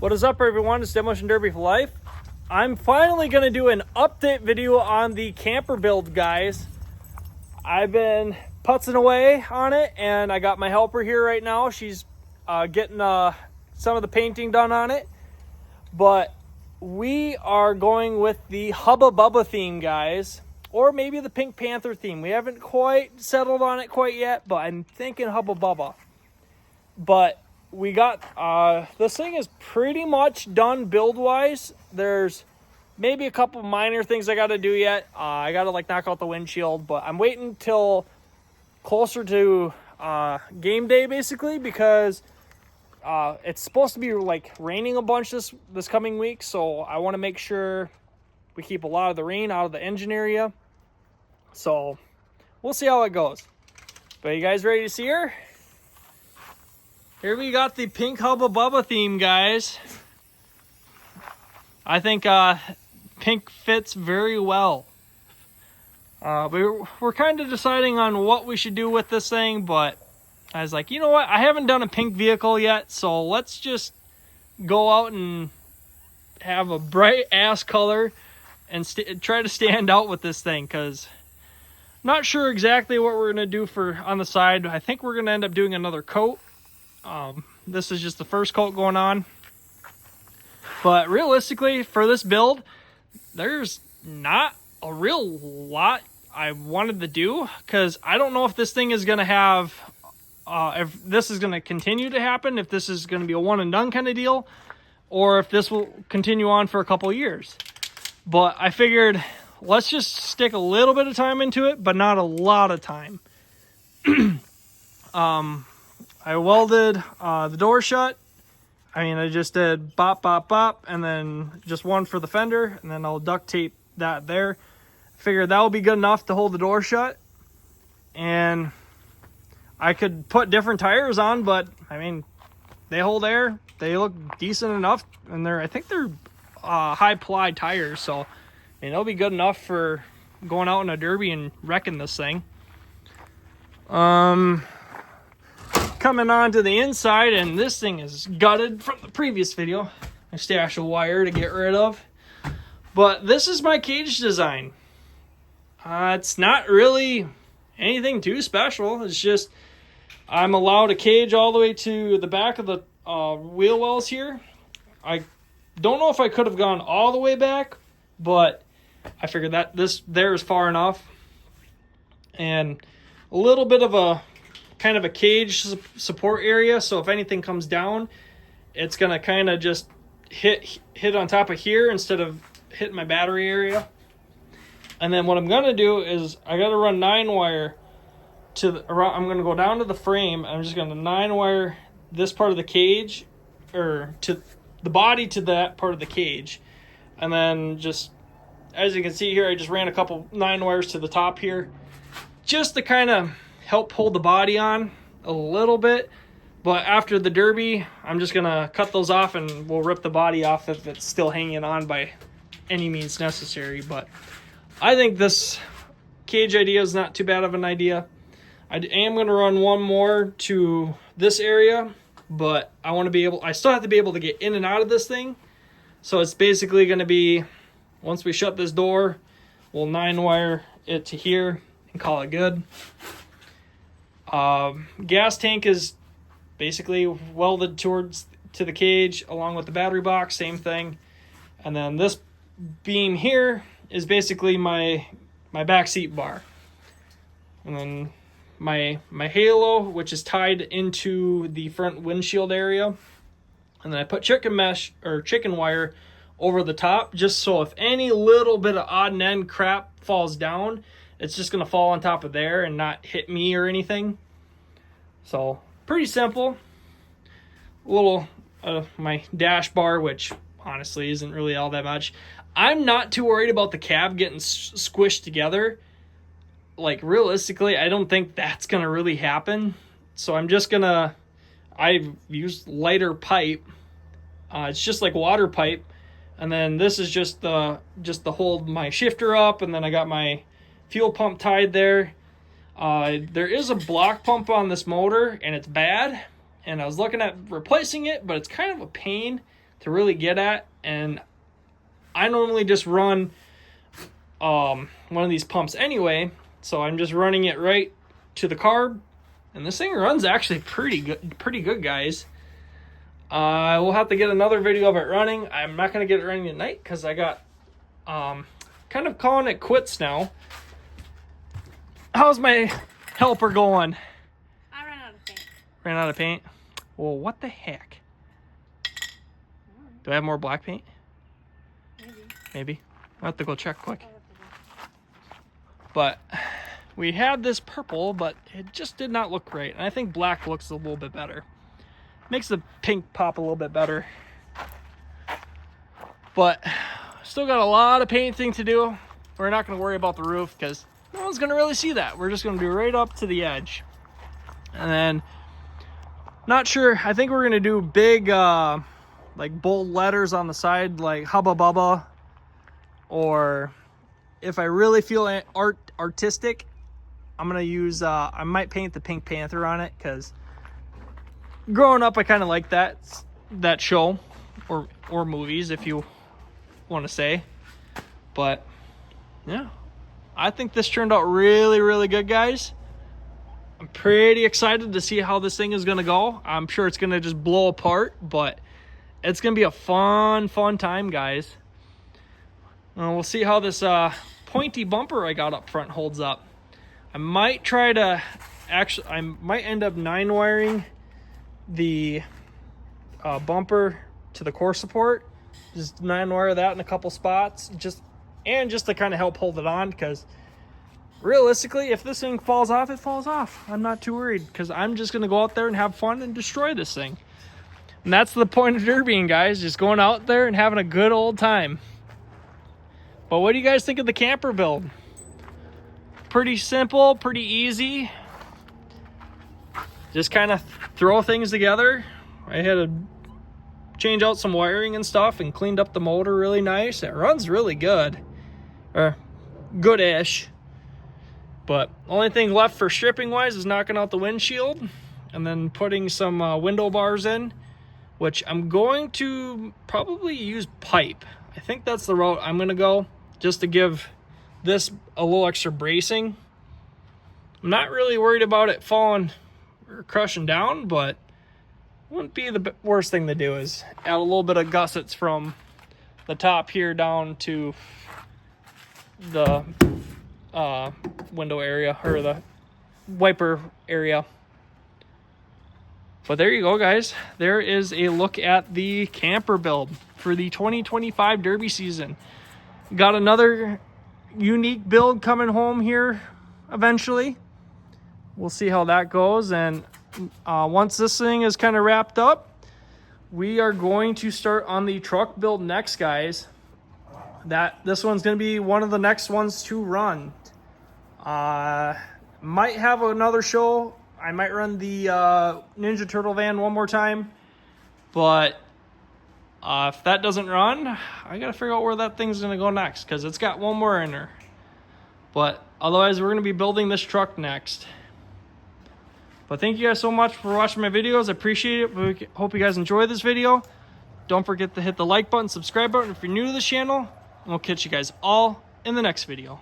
What is up, everyone? It's Demolition Derby for Life. I'm finally going to do an update video on the camper build, guys. I've been putzing away on it, and I got my helper here right now. She's getting some of the painting done on it. But we are going with the Hubba Bubba theme, guys. Or maybe the Pink Panther theme. We haven't quite settled on it quite yet, but I'm thinking Hubba Bubba. But we got, this thing is pretty much done build-wise. There's maybe a couple minor things I got to do yet. I got to knock out the windshield, but I'm waiting till closer to game day, basically, because it's supposed to be raining a bunch this coming week, so I want to make sure we keep a lot of the rain out of the engine area. So we'll see how it goes. But you guys ready to see her? Here we got the pink Hubba Bubba theme, guys. I think pink fits very well. We're kind of deciding on what we should do with this thing, but I was like, you know what? I haven't done a pink vehicle yet, so let's just go out and have a bright ass color and try to stand out with this thing, because I'm not sure exactly what we're going to do on the side. I think we're going to end up doing another coat. This is just the first coat going on, but realistically for this build there's not a real lot I wanted to do, because I don't know if this thing is going to have if this is going to continue to happen, if this is going to be a one and done kind of deal, or if this will continue on for a couple years. But I figured let's just stick a little bit of time into it, but not a lot of time. I welded the door shut. I just did bop, bop, bop, and then just one for the fender, and then I'll duct tape that there. Figured that will be good enough to hold the door shut. And I could put different tires on, but they hold air. They look decent enough, and I think they're high ply tires, so they'll be good enough for going out in a derby and wrecking this thing. Coming on to the inside, and this thing is gutted from the previous video. I stash a wire to get rid of. But this is my cage design. It's not really anything too special. It's just I'm allowed a cage all the way to the back of the wheel wells here. I don't know if I could have gone all the way back, but I figured that there is far enough. And a little bit of a kind of a cage support area, so if anything comes down, it's gonna kind of just hit on top of here instead of hitting my battery area. And then what I'm gonna do is I gotta run 9-wire I'm gonna go down to the frame. I'm just gonna 9-wire this part of the cage, or to the body to that part of the cage, and then just, as you can see here, I just ran a couple 9-wires to the top here just to kind of help hold the body on a little bit. But after the derby, I'm just gonna cut those off and we'll rip the body off if it's still hanging on by any means necessary. But I think this cage idea is not too bad of an idea. I am gonna run one more to this area, but I still have to be able to get in and out of this thing. So it's basically gonna be, once we shut this door, we'll 9-wire it to here and call it good. Gas tank is basically welded to the cage along with the battery box, same thing. And then this beam here is basically my back seat bar. And then my halo, which is tied into the front windshield area. And then I put chicken wire over the top, just so if any little bit of odd and end crap falls down, it's just going to fall on top of there and not hit me or anything. So pretty simple. Little my dash bar, which honestly isn't really all that much. I'm not too worried about the cab getting squished together. Realistically, I don't think that's gonna really happen. So I've used lighter pipe. It's just like water pipe, and then this is just to hold my shifter up, and then I got my fuel pump tied there. There is a block pump on this motor, and it's bad. And I was looking at replacing it, but it's kind of a pain to really get at. And I normally just run one of these pumps anyway, so I'm just running it right to the carb, and this thing runs actually pretty good, guys. We'll have to get another video of it running. I'm not going to get it running tonight because I got kind of calling it quits now. How's my helper going? I ran out of paint. Ran out of paint? Well, what the heck? Do I have more black paint? Maybe. I'll have to go check quick. But we had this purple, but it just did not look right. And I think black looks a little bit better. Makes the pink pop a little bit better. But still got a lot of painting to do. We're not going to worry about the roof because no one's going to really see that. We're just going to do right up to the edge. And then, not sure. I think we're going to do big, like bold letters on the side, like Hubba Bubba. Or if I really feel artistic, I'm going to use, I might paint the Pink Panther on it because growing up, I kind of like that show or movies, if you want to say. But yeah, I think this turned out really, really good, guys. I'm pretty excited to see how this thing is going to go. I'm sure it's going to just blow apart, but it's going to be a fun time, guys. We'll see how this pointy bumper I got up front holds up. I might try to I might end up 9-wiring the bumper to the core support. Just 9-wire that in a couple spots, just to kind of help hold it on, because realistically, if this thing falls off, it falls off. I'm not too worried because I'm just going to go out there and have fun and destroy this thing. And that's the point of derbying, guys, just going out there and having a good old time. But what do you guys think of the camper build? Pretty simple, pretty easy. Just kind of throw things together. I had to change out some wiring and stuff and cleaned up the motor really nice. It runs really good. Or good-ish. But only thing left for stripping wise is knocking out the windshield and then putting some window bars in, which I'm going to probably use pipe. I think that's the route I'm going to go, just to give this a little extra bracing. I'm not really worried about it falling or crushing down, but wouldn't be the worst thing to do is add a little bit of gussets from the top here down to the window area, or the wiper area. But there you go, guys. There is a look at the camper build for the 2025 Derby season. Got another unique build coming home here eventually. We'll see how that goes. And once this thing is kind of wrapped up, we are going to start on the truck build next, guys. This one's going to be one of the next ones to run. Might have another show. I might run the Ninja Turtle van one more time. But if that doesn't run, I got to figure out where that thing's going to go next, because it's got one more in her. But otherwise, we're going to be building this truck next. But thank you guys so much for watching my videos. I appreciate it. Hope you guys enjoy this video. Don't forget to hit the like button, subscribe button if you're new to this channel. And we'll catch you guys all in the next video.